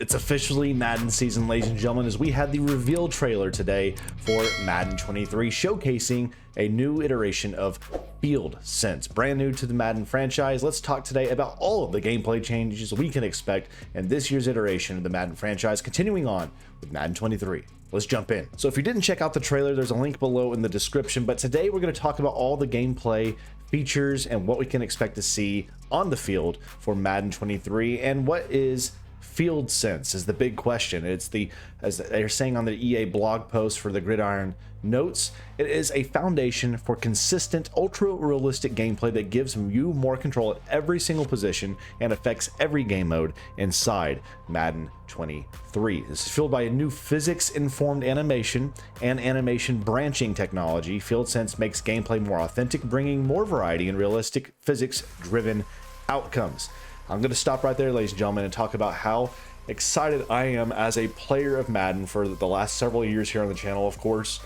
It's officially Madden season, ladies and gentlemen, as we had the reveal trailer today for Madden 23, showcasing a new iteration of FieldSENSE, brand new to the Madden franchise. Let's talk today about all of the gameplay changes we can expect in this year's iteration of the Madden franchise, continuing on with Madden 23. Let's jump in. So if you didn't check out the trailer, there's a link below in the description, but today we're going to talk about all the gameplay features and what we can expect to see on the field for Madden 23. And what is FieldSENSE is the big question. It's the, as they're saying on the EA blog post for the Gridiron Notes, it is a foundation for consistent, ultra-realistic gameplay that gives you more control at every single position and affects every game mode inside Madden 23. This is fueled by a new physics-informed animation and animation branching technology. FieldSENSE makes gameplay more authentic, bringing more variety and realistic physics-driven outcomes. I'm going to stop right there, ladies and gentlemen, and talk about how excited I am as a player of Madden for the last several years here on the channel, of course,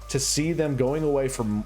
to see them going away from,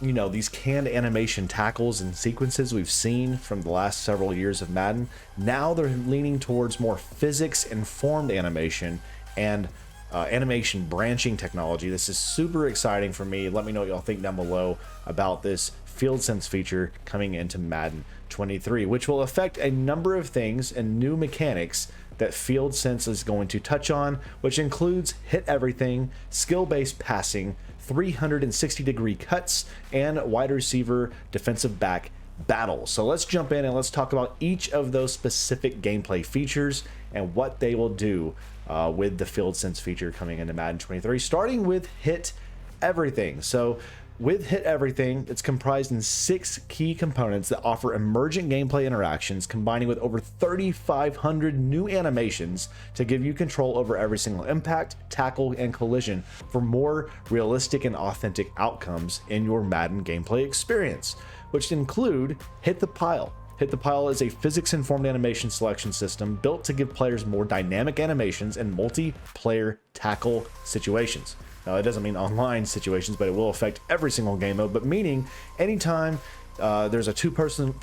you know, these canned animation tackles and sequences we've seen from the last several years of Madden. Now they're leaning towards more physics-informed animation and animation branching technology. This is super exciting for me. Let me know what y'all think down below about this FieldSENSE feature coming into Madden 23, which will affect a number of things and new mechanics that FieldSENSE is going to touch on, which includes hit everything, skill-based passing, 360-degree cuts, and wide receiver defensive back battles. So let's jump in and let's talk about each of those specific gameplay features and what they will do with the FieldSENSE feature coming into Madden 23, starting with hit everything. So with Hit Everything, it's comprised in 6 key components that offer emergent gameplay interactions, combining with over 3,500 new animations to give you control over every single impact, tackle, and collision for more realistic and authentic outcomes in your Madden gameplay experience, which include Hit the Pile. Hit the Pile is a physics-informed animation selection system built to give players more dynamic animations in multiplayer tackle situations. Now, that doesn't mean online situations, but it will affect every single game mode, but meaning anytime there's a two-person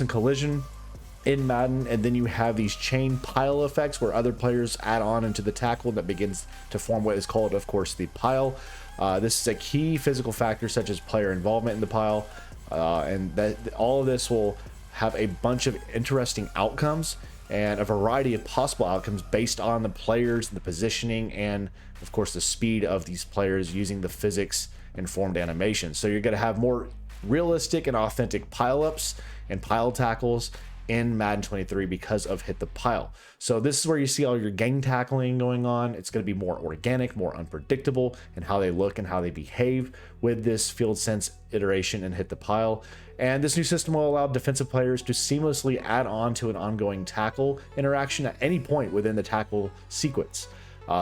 collision in Madden, and then you have these chain pile effects where other players add on into the tackle that begins to form what is called, of course, the pile. This is a key physical factor such as player involvement in the pile, and that all of this will have a bunch of interesting outcomes and a variety of possible outcomes based on the players, the positioning, and of course the speed of these players using the physics informed animation. So you're going to have more realistic and authentic pile-ups and pile tackles in Madden 23 because of Hit the Pile. So this is where you see all your gang tackling going on. It's going to be more organic, more unpredictable in how they look and how they behave with this FieldSENSE iteration and Hit the Pile. And this new system will allow defensive players to seamlessly add on to an ongoing tackle interaction at any point within the tackle sequence.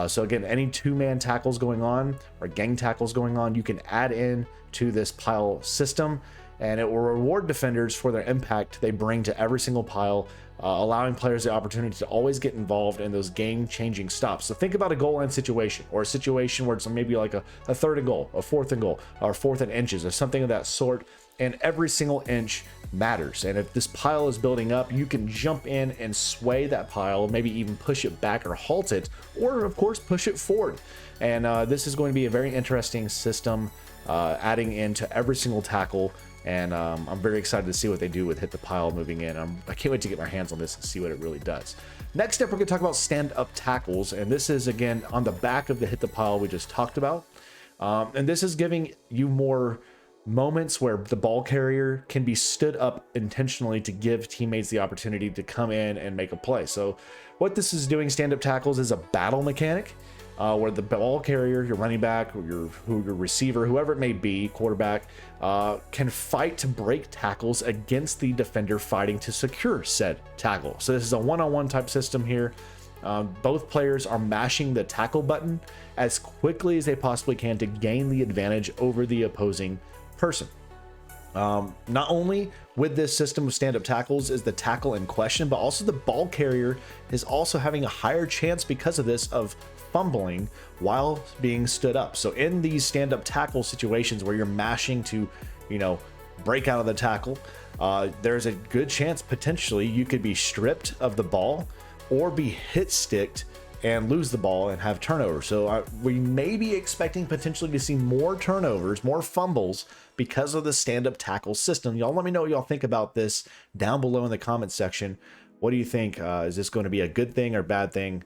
So again, any two-man tackles going on or gang tackles going on, you can add in to this pile system, and it will reward defenders for their impact they bring to every single pile, allowing players the opportunity to always get involved in those game-changing stops. So think about a goal line situation, or a situation where it's maybe like a 3rd and goal, a 4th and goal, or 4th and inches, or something of that sort, and every single inch matters. And if this pile is building up, you can jump in and sway that pile, maybe even push it back or halt it, or of course push it forward. And this is going to be a very interesting system, adding into every single tackle. And I'm very excited to see what they do with Hit the Pile moving in. I can't wait to get my hands on this and see what it really does. Next up, we're going to talk about stand-up tackles, and this is again on the back of the Hit the Pile we just talked about. And this is giving you more moments where the ball carrier can be stood up intentionally to give teammates the opportunity to come in and make a play. So what this is doing, stand-up tackles, is a battle mechanic where the ball carrier, your running back, or your receiver, whoever it may be, quarterback, can fight to break tackles against the defender fighting to secure said tackle. So this is a one-on-one type system here. Both players are mashing the tackle button as quickly as they possibly can to gain the advantage over the opposing person. Not only with this system of stand-up tackles is the tackle in question, but also the ball carrier is also having a higher chance because of this of fumbling while being stood up. So in these stand-up tackle situations where you're mashing to, you know, break out of the tackle, there's a good chance potentially you could be stripped of the ball or be hit sticked and lose the ball and have turnovers. So we may be expecting potentially to see more turnovers, more fumbles because of the stand-up tackle system. Y'all let me know what y'all think about this down below in the comments section. What do you think? Is this going to be a good thing or bad thing?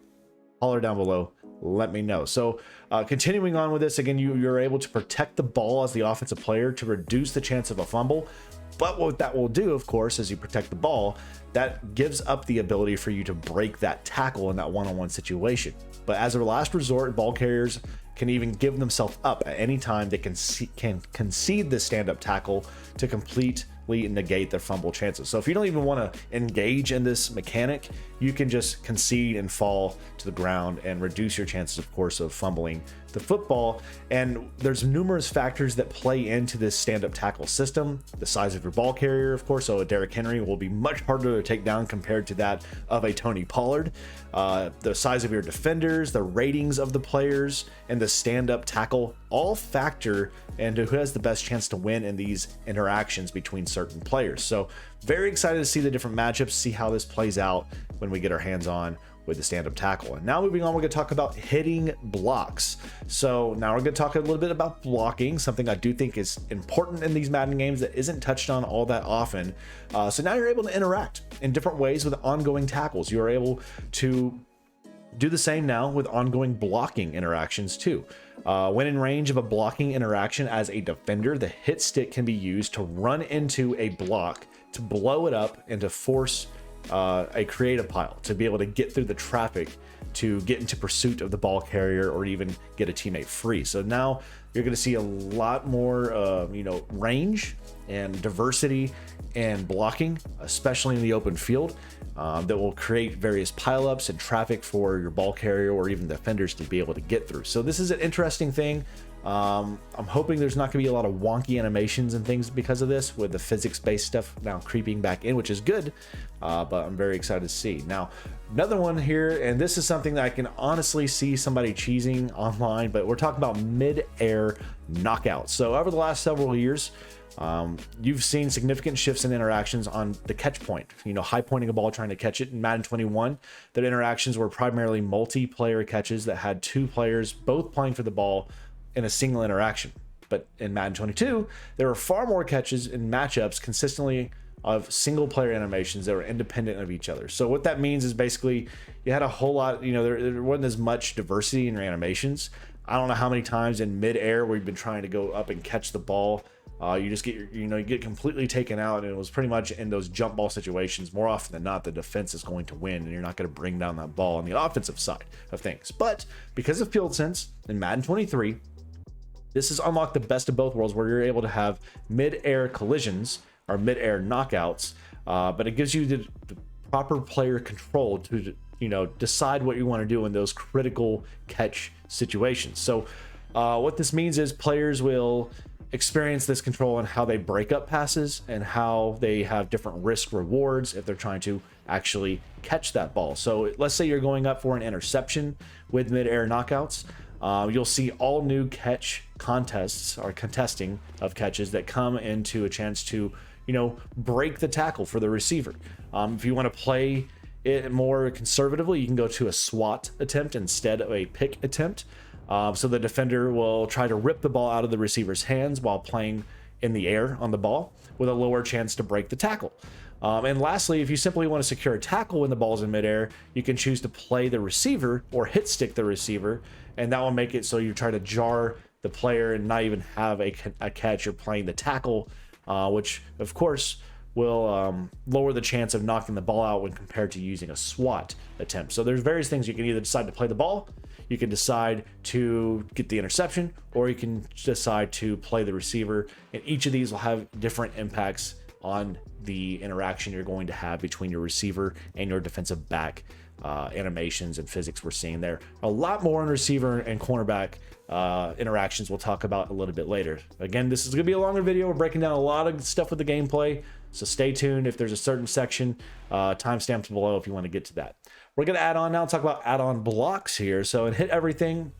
Holler down below. Let me know. So continuing on with this, again, you're able to protect the ball as the offensive player to reduce the chance of a fumble. But what that will do, of course, as you protect the ball, that gives up the ability for you to break that tackle in that one-on-one situation. But as a last resort, ball carriers can even give themselves up at any time. They can concede the stand-up tackle to completely negate their fumble chances. So if you don't even want to engage in this mechanic, you can just concede and fall to the ground and reduce your chances, of course, of fumbling the football. And there's numerous factors that play into this stand-up tackle system. The size of your ball carrier, of course, so a Derrick Henry will be much harder to take down compared to that of a Tony Pollard. The size of your defenders, the ratings of the players, and the stand-up tackle all factor into who has the best chance to win in these interactions between certain players. So very excited to see the different matchups, see how this plays out when we get our hands on with the stand-up tackle. And now moving on, we're going to talk about hitting blocks. So now we're going to talk a little bit about blocking, something I do think is important in these Madden games that isn't touched on all that often. So now you're able to interact in different ways with ongoing tackles. You are able to do the same now with ongoing blocking interactions too. When in range of a blocking interaction as a defender, the hit stick can be used to run into a block, to blow it up, and to force a creative pile to be able to get through the traffic to get into pursuit of the ball carrier or even get a teammate free. So now you're going to see a lot more range and diversity and blocking, especially in the open field, that will create various pileups and traffic for your ball carrier or even defenders to be able to get through. So this is an interesting thing. I'm hoping there's not going to be a lot of wonky animations and things because of this, with the physics-based stuff now creeping back in, which is good, but I'm very excited to see. Now, another one here, and this is something that I can honestly see somebody cheesing online, but we're talking about mid-air knockouts. So over the last several years, you've seen significant shifts in interactions on the catch point, high pointing a ball, trying to catch it. In Madden 21, their interactions were primarily multiplayer catches that had two players both playing for the ball in a single interaction. But in Madden 22, there were far more catches in matchups consistently of single player animations that were independent of each other. So what that means is basically you had a whole lot, there wasn't as much diversity in your animations. I don't know how many times in midair where you've been trying to go up and catch the ball, you just get you get completely taken out, and it was pretty much in those jump ball situations. More often than not, the defense is going to win, and you're not going to bring down that ball on the offensive side of things. But because of FieldSENSE in Madden 23, this has unlocked the best of both worlds, where you're able to have mid-air collisions or mid-air knockouts, but it gives you the proper player control to decide what you want to do in those critical catch situations. So what this means is players will experience this control in how they break up passes and how they have different risk rewards if they're trying to actually catch that ball. So let's say you're going up for an interception with mid-air knockouts. You'll see all new catch contests or contesting of catches that come into a chance to, break the tackle for the receiver. If you want to play it more conservatively, you can go to a SWAT attempt instead of a pick attempt. So the defender will try to rip the ball out of the receiver's hands while playing in the air on the ball, with a lower chance to break the tackle. And lastly, if you simply want to secure a tackle when the ball's in midair, you can choose to play the receiver or hit stick the receiver, and that will make it so you try to jar the player and not even have a catch. You're playing the tackle, which of course will lower the chance of knocking the ball out when compared to using a SWAT attempt. So there's various things. You can either decide to play the ball, you can decide to get the interception, or you can decide to play the receiver, and each of these will have different impacts on the interaction you're going to have between your receiver and your defensive back. Animations and physics we're seeing there. A lot more on receiver and cornerback interactions we'll talk about a little bit later. Again, this is going to be a longer video. We're breaking down a lot of stuff with the gameplay, so stay tuned. If there's a certain section, timestamps below if you want to get to that. We're going to add on now, talk about add-on blocks here. So in Hit Everything,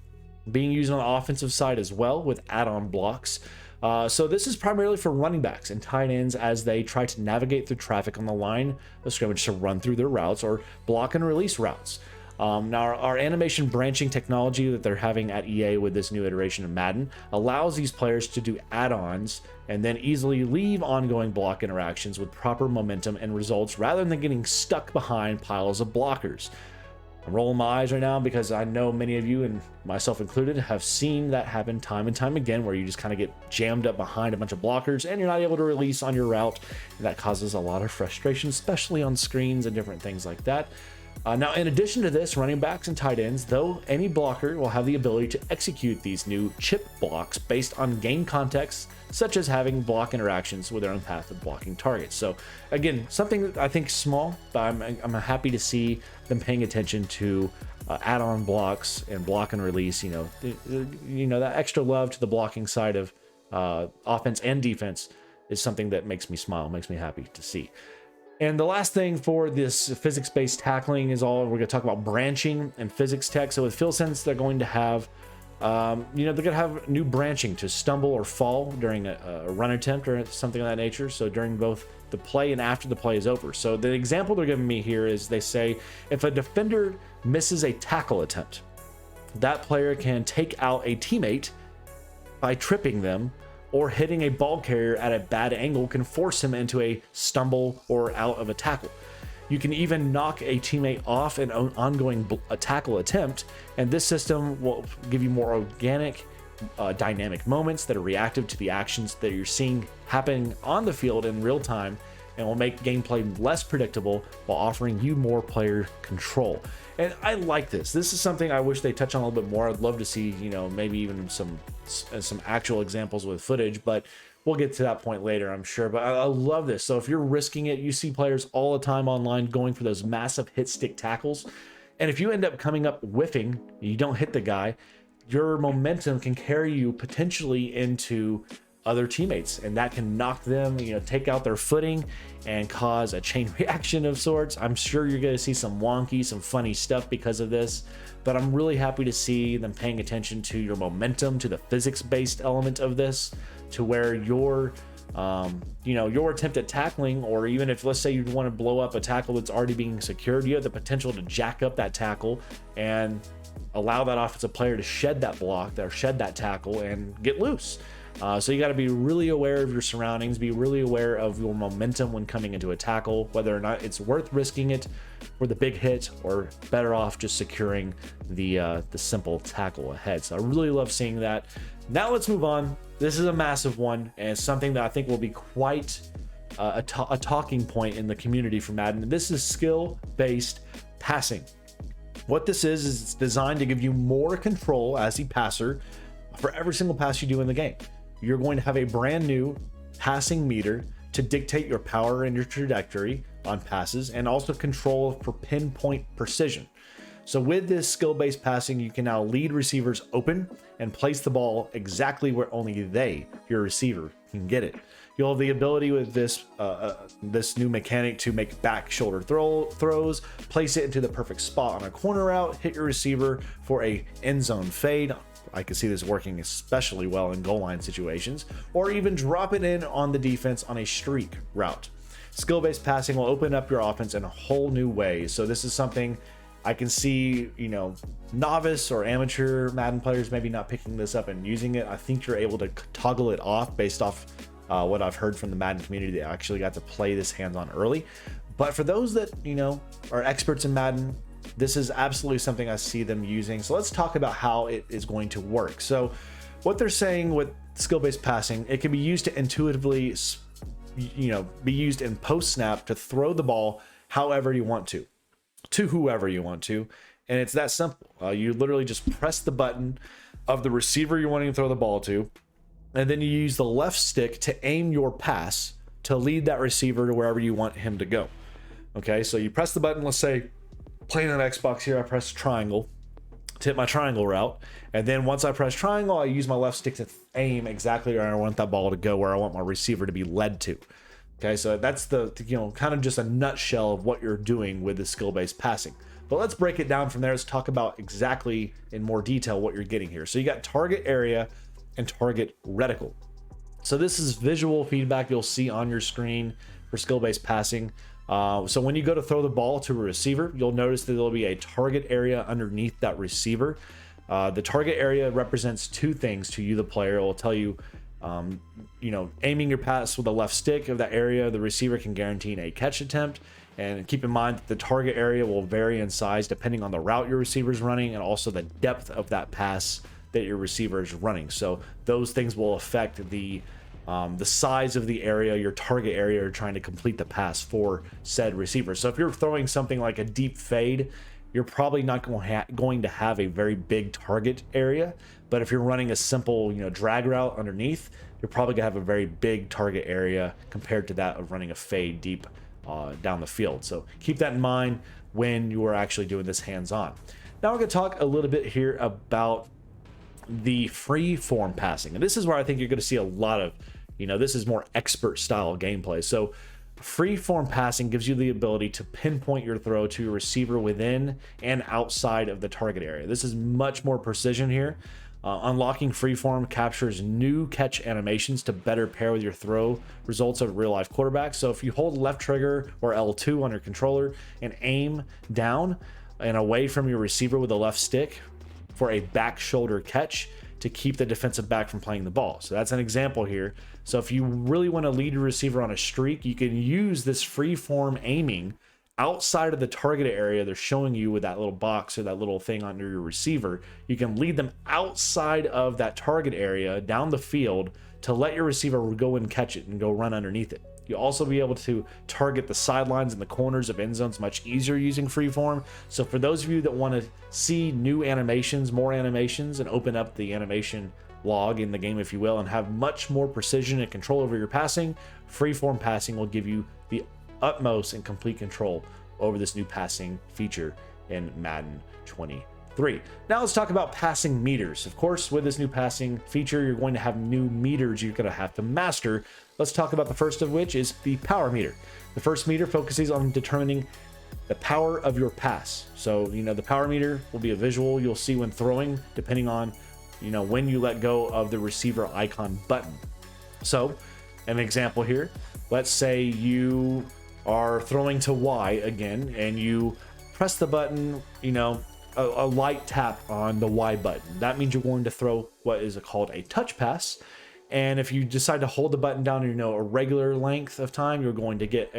being used on the offensive side as well with add-on blocks. So this is primarily for running backs and tight ends as they try to navigate through traffic on the line of scrimmage to run through their routes or block and release routes. Now, our animation branching technology that they're having at EA with this new iteration of Madden allows these players to do add-ons and then easily leave ongoing block interactions with proper momentum and results rather than getting stuck behind piles of blockers. I'm rolling my eyes right now because I know many of you, and myself included, have seen that happen time and time again, where you just kind of get jammed up behind a bunch of blockers and you're not able to release on your route. And that causes a lot of frustration, especially on screens and different things like that. Now, in addition to this, running backs and tight ends, though, any blocker will have the ability to execute these new chip blocks based on game context, such as having block interactions with their own path of blocking targets. So again, something that I think small, but I'm happy to see them paying attention to add-on blocks and block and release. You know, that extra love to the blocking side of offense and defense is something that makes me smile, makes me happy to see. And the last thing for this physics-based tackling is we're going to talk about branching and physics tech. So with FieldSENSE, they're going to have, they're going to have new branching to stumble or fall during a run attempt or something of that nature. So during both the play and after the play is over. So the example they're giving me here is they say if a defender misses a tackle attempt, that player can take out a teammate by tripping them, or hitting a ball carrier at a bad angle can force him into a stumble or out of a tackle. You can even knock a teammate off an ongoing tackle attempt, and this system will give you more organic, dynamic moments that are reactive to the actions that you're seeing happening on the field in real time, and will make gameplay less predictable while offering you more player control. And I like this. This is something I wish they touch on a little bit more. I'd love to see, you know, maybe even some actual examples with footage, but we'll get to that point later, I'm sure. But I love this. So if you're risking it, you see players all the time online going for those massive hit stick tackles. And if you end up coming up whiffing, you don't hit the guy, your momentum can carry you potentially into other teammates, and that can knock them, you know, take out their footing and cause a chain reaction of sorts. I'm sure you're going to see some wonky, some funny stuff because of this, but I'm really happy to see them paying attention to your momentum, to the physics-based element of this, to where your your attempt at tackling, or even if, let's say, you want to blow up a tackle that's already being secured, you have the potential to jack up that tackle and allow that offensive player to shed that block or shed that tackle and get loose. So you got to be really aware of your surroundings, be really aware of your momentum when coming into a tackle, whether or not it's worth risking it for the big hit, or better off just securing the simple tackle ahead. So I really love seeing that. Now let's move on. This is a massive one, and it's something that I think will be quite a talking point in the community for Madden. This is skill-based passing. What this is it's designed to give you more control as a passer for every single pass you do in the game. You're going to have a brand new passing meter to dictate your power and your trajectory on passes, and also control for pinpoint precision. So with this skill-based passing, you can now lead receivers open and place the ball exactly where only your receiver, can get it. You'll have the ability with this new mechanic to make back shoulder throws, place it into the perfect spot on a corner route, hit your receiver for a end zone fade. I can see this working especially well in goal line situations, or even drop it in on the defense on a streak route. Skill-based passing will open up your offense in a whole new way. So this is something I can see, you know, novice or amateur Madden players maybe not picking this up and using it. I think you're able to toggle it off based off what I've heard from the Madden community that actually got to play this hands-on early. But for those that, you know, are experts in Madden, this is absolutely something I see them using. So let's talk about how it is going to work. So what they're saying with skill-based passing, it can be used to intuitively, you know, be used in post-snap to throw the ball however you want to whoever you want to. And it's that simple. You literally just press the button of the receiver you're wanting to throw the ball to, and then you use the left stick to aim your pass to lead that receiver to wherever you want him to go. Okay, so you press the button, let's say, playing on Xbox here, I press triangle to hit my triangle route. And then once I press triangle, I use my left stick to aim exactly where I want that ball to go, where I want my receiver to be led to. Okay, so that's the, you know, kind of just a nutshell of what you're doing with the skill-based passing. But let's break it down from there. Let's talk about exactly in more detail what you're getting here. So you got target area and target reticle. So this is visual feedback you'll see on your screen for skill-based passing. So when you go to throw the ball to a receiver, you'll notice that there'll be a target area underneath that receiver. The target area represents two things to you, the player. It will tell you, aiming your pass with the left stick of that area, the receiver can guarantee a catch attempt. And keep in mind that the target area will vary in size depending on the route your receiver is running and also the depth of that pass that your receiver is running. So those things will affect the size of the area, your target area, you're trying to complete the pass for said receiver. So if you're throwing something like a deep fade, you're probably not going to have a very big target area. But if you're running a simple, drag route underneath, you're probably gonna have a very big target area compared to that of running a fade deep down the field. So keep that in mind when you are actually doing this hands-on. Now we're going to talk a little bit here about the free form passing, and this is where I think you're going to see a lot of, this is more expert style gameplay. So free form passing gives you the ability to pinpoint your throw to your receiver within and outside of the target area. This is much more precision here. Unlocking freeform captures new catch animations to better pair with your throw results of real life quarterbacks. So if you hold left trigger or L2 on your controller and aim down and away from your receiver with the left stick for a back shoulder catch to keep the defensive back from playing the ball. So that's an example here. So if you really want to lead your receiver on a streak, you can use this freeform aiming outside of the target area they're showing you with that little box or that little thing under your receiver. You can lead them outside of that target area down the field to let your receiver go and catch it and go run underneath it. You'll also be able to target the sidelines and the corners of end zones much easier using freeform. So for those of you that want to see new animations, more animations, and open up the animation log in the game, if you will, and have much more precision and control over your passing, freeform passing will give you the utmost and complete control over this new passing feature in Madden 23. Now let's talk about passing meters. Of course, with this new passing feature, you're going to have new meters you're going to have to master. Let's talk about the first of which is the power meter. The first meter focuses on determining the power of your pass. So, the power meter will be a visual you'll see when throwing, depending on, when you let go of the receiver icon button. So, an example here, let's say you are throwing to Y again and you press the button, a light tap on the Y button. That means you're going to throw what is called a touch pass. And if you decide to hold the button down, a regular length of time, you're going to get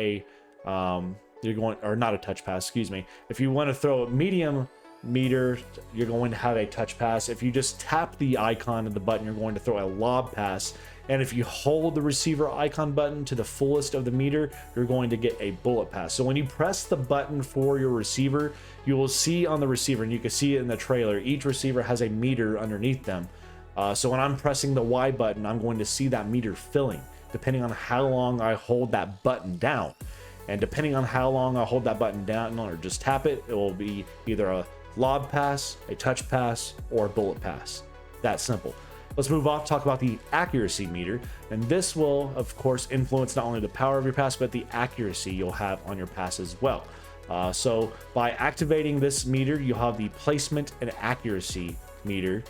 not a touch pass, excuse me. If you want to throw a medium meter, you're going to have a touch pass. If you just tap the icon of the button, you're going to throw a lob pass. And if you hold the receiver icon button to the fullest of the meter, you're going to get a bullet pass. So when you press the button for your receiver, you will see on the receiver, and you can see it in the trailer, each receiver has a meter underneath them. So when I'm pressing the Y button, I'm going to see that meter filling, depending on how long I hold that button down. And depending on how long I hold that button down or just tap it, it will be either a lob pass, a touch pass, or a bullet pass. That simple. Let's move on, talk about the accuracy meter. And this will, of course, influence not only the power of your pass, but the accuracy you'll have on your pass as well. So by activating this meter, you'll have the placement and accuracy meter.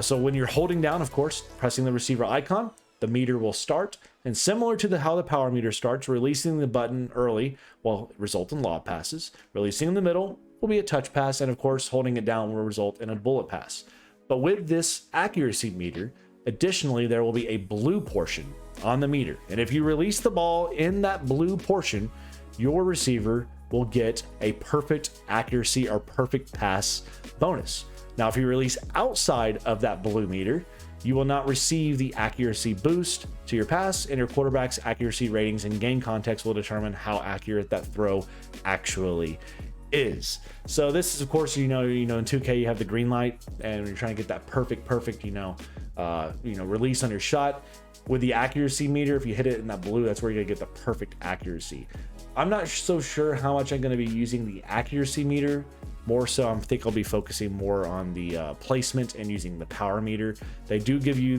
So when you're holding down, of course, pressing the receiver icon, the meter will start. And similar to how the power meter starts, releasing the button early will result in lob passes. Releasing in the middle will be a touch pass. And of course, holding it down will result in a bullet pass. But with this accuracy meter, additionally, there will be a blue portion on the meter. And if you release the ball in that blue portion, your receiver will get a perfect accuracy or perfect pass bonus. Now, if you release outside of that blue meter, you will not receive the accuracy boost to your pass, and your quarterback's accuracy ratings and game context will determine how accurate that throw actually is. So this is, of course, in 2K you have the green light and you're trying to get that perfect release on your shot. With the accuracy meter, if you hit it in that blue, that's where you're gonna get the perfect accuracy. I'm not so sure how much I'm gonna be using the accuracy meter. More so, I think I'll be focusing more on the placement and using the power meter. They do give you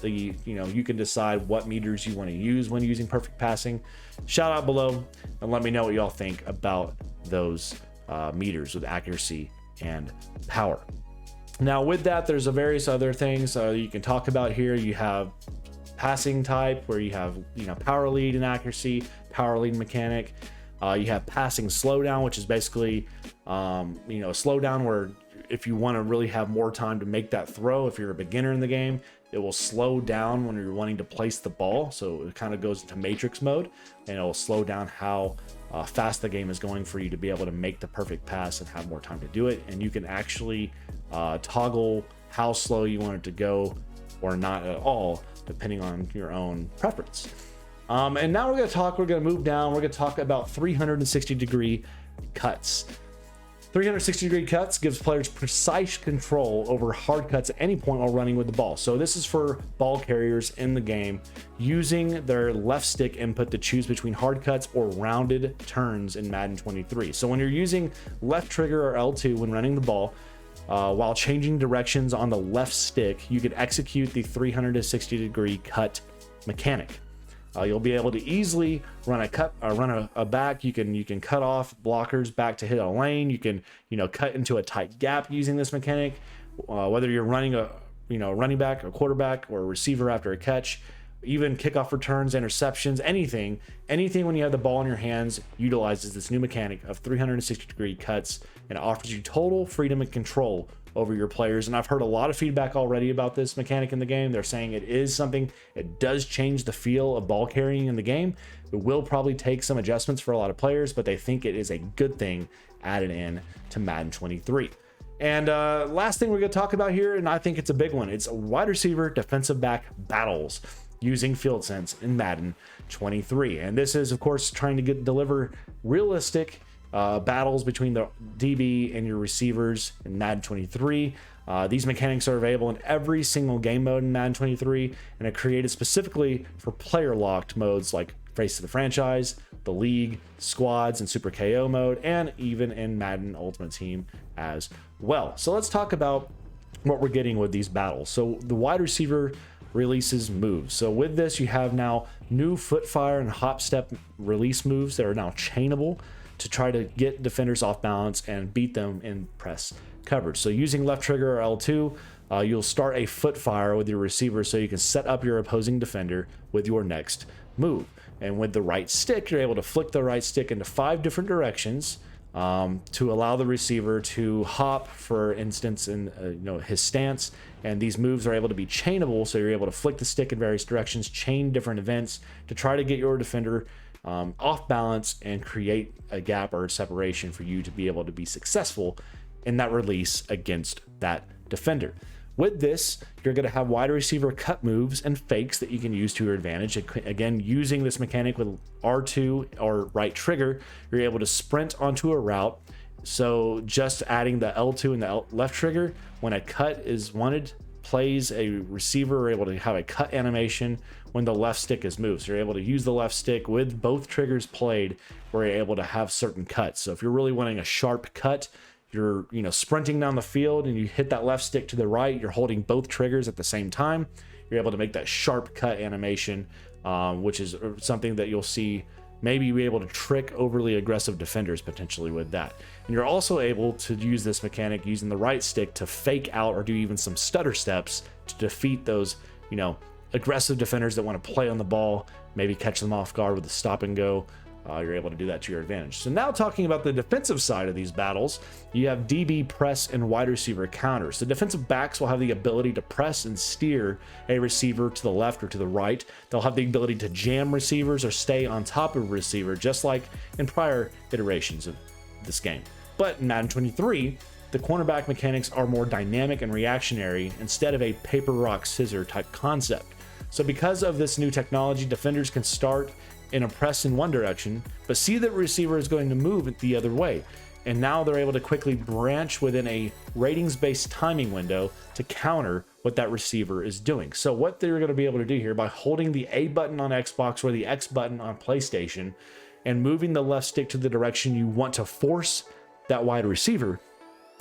you can decide what meters you want to use when using perfect passing. Shout out below and let me know what y'all think about those meters with accuracy and power. Now with that, there's various other things you can talk about here. You have passing type where you have power lead and accuracy, power lead mechanic. You have passing slowdown, which is basically, slowdown where if you want to really have more time to make that throw, if you're a beginner in the game, it will slow down when you're wanting to place the ball. So it kind of goes into matrix mode, and it will slow down how fast the game is going for you to be able to make the perfect pass and have more time to do it. And you can actually toggle how slow you want it to go or not at all, depending on your own preference. And now we're going to move down. We're going to talk about 360-degree cuts. 360-degree cuts gives players precise control over hard cuts at any point while running with the ball. So this is for ball carriers in the game using their left stick input to choose between hard cuts or rounded turns in Madden 23. So when you're using left trigger or L2 when running the ball, while changing directions on the left stick, you can execute the 360-degree cut mechanic. You'll be able to easily run a back. You can cut off blockers back to hit a lane. You can cut into a tight gap using this mechanic. Whether you're running a running back, a quarterback, or a receiver after a catch, even kickoff returns, interceptions, anything when you have the ball in your hands utilizes this new mechanic of 360-degree cuts, and it offers you total freedom and control over your players. And I've heard a lot of feedback already about this mechanic in the game. They're saying it does change the feel of ball carrying in the game. It will probably take some adjustments for a lot of players, but they think it is a good thing added in to Madden 23. And last thing we're going to talk about here, and I think it's a big one, it's wide receiver defensive back battles using FieldSense in Madden 23. And this is, of course, trying to deliver realistic battles between the DB and your receivers in Madden 23. These mechanics are available in every single game mode in Madden 23, and are created specifically for player locked modes like Face of the Franchise, the League, Squads, and Super KO mode, and even in Madden Ultimate Team as well. So let's talk about what we're getting with these battles. So the wide receiver releases moves. So with this, you have now new foot fire and hop step release moves that are now chainable to try to get defenders off balance and beat them in press coverage. So using left trigger or L2, you'll start a foot fire with your receiver so you can set up your opposing defender with your next move. And with the right stick, you're able to flick the right stick into 5 different directions to allow the receiver to hop, for instance, in his stance. And these moves are able to be chainable, so you're able to flick the stick in various directions, chain different events to try to get your defender off balance and create a gap or a separation for you to be able to be successful in that release against that defender. With this, you're going to have wide receiver cut moves and fakes that you can use to your advantage. Again, using this mechanic with R2 or right trigger, you're able to sprint onto a route. So just adding the L2 and the left trigger, when a cut is wanted, plays a receiver able to have a cut animation when the left stick is moved. So you're able to use the left stick with both triggers played, where you're able to have certain cuts. So if you're really wanting a sharp cut, you're sprinting down the field and you hit that left stick to the right, you're holding both triggers at the same time, you're able to make that sharp cut animation, which is something that you'll see maybe be able to trick overly aggressive defenders potentially with that. And you're also able to use this mechanic using the right stick to fake out or do even some stutter steps to defeat those aggressive defenders that want to play on the ball, maybe catch them off guard with a stop and go. You're able to do that to your advantage. So now talking about the defensive side of these battles, you have DB press and wide receiver counters. The defensive backs will have the ability to press and steer a receiver to the left or to the right. They'll have the ability to jam receivers or stay on top of a receiver, just like in prior iterations of this game. But in Madden 23, the cornerback mechanics are more dynamic and reactionary instead of a paper, rock, scissor type concept. So because of this new technology, defenders can start in a press in one direction, but see that receiver is going to move it the other way. And now they're able to quickly branch within a ratings-based timing window to counter what that receiver is doing. So what they're going to be able to do here by holding the A button on Xbox or the X button on PlayStation and moving the left stick to the direction you want to force that wide receiver,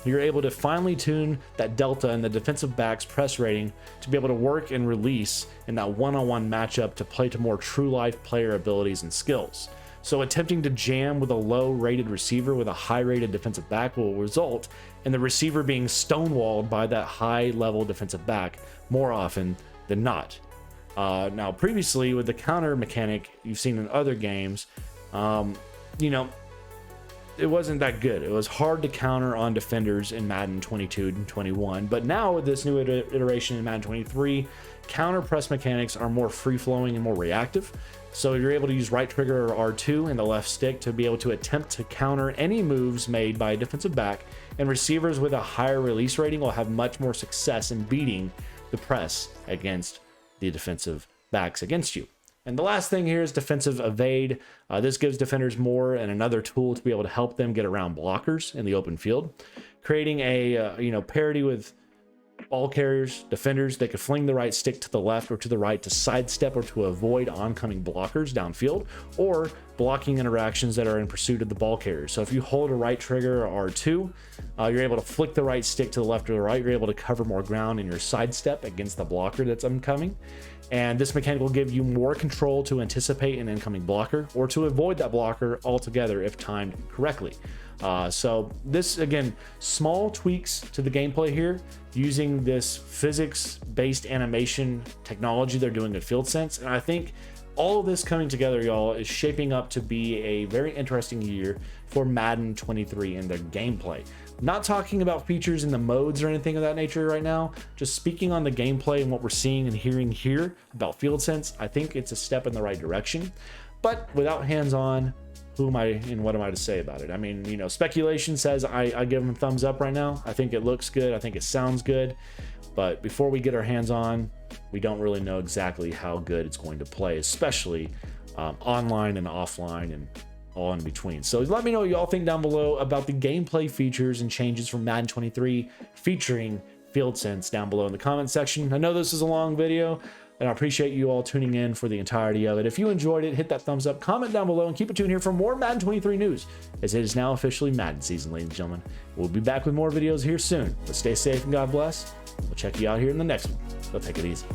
you're able to finely tune that delta in the defensive back's press rating to be able to work and release in that one-on-one matchup to play to more true life player abilities and skills. So attempting to jam with a low rated receiver with a high rated defensive back will result in the receiver being stonewalled by that high level defensive back more often than not. Now previously with the counter mechanic you've seen in other games, you know, it wasn't that good. It was hard to counter on defenders in Madden 22 and 21, but now with this new iteration in Madden 23, counter press mechanics are more free-flowing and more reactive. So you're able to use right trigger or R2 and the left stick to be able to attempt to counter any moves made by a defensive back, and receivers with a higher release rating will have much more success in beating the press against the defensive backs against you. And the last thing here is defensive evade. This gives defenders more and another tool to be able to help them get around blockers in the open field, creating a parity with ball carriers, defenders. They could fling the right stick to the left or to the right to sidestep or to avoid oncoming blockers downfield, or blocking interactions that are in pursuit of the ball carrier. So if you hold a right trigger or R2, you're able to flick the right stick to the left or the right. You're able to cover more ground in your sidestep against the blocker that's oncoming. And this mechanic will give you more control to anticipate an incoming blocker or to avoid that blocker altogether if timed correctly. So this, again, small tweaks to the gameplay here using this physics-based animation technology they're doing at FieldSense. And I think all of this coming together, y'all, is shaping up to be a very interesting year for Madden 23 and their gameplay. Not talking about features in the modes or anything of that nature right now, just speaking on the gameplay and what we're seeing and hearing here about FieldSense. I think it's a step in the right direction, but without hands-on, who am I and what am I to say about it? I mean, you know, speculation says I give them a thumbs up right now. I think it looks good. I think it sounds good. But before we get our hands on, we don't really know exactly how good it's going to play, especially online and offline and all in between. So let me know what y'all think down below about the gameplay features and changes from Madden 23 featuring FieldSense down below in the comment section. I know this is a long video, and I appreciate you all tuning in for the entirety of it. If you enjoyed it, hit that thumbs up, comment down below, and keep it tuned here for more Madden 23 news, as it is now officially Madden season, ladies and gentlemen. We'll be back with more videos here soon, but stay safe and God bless. We'll check you out here in the next one. So take it easy.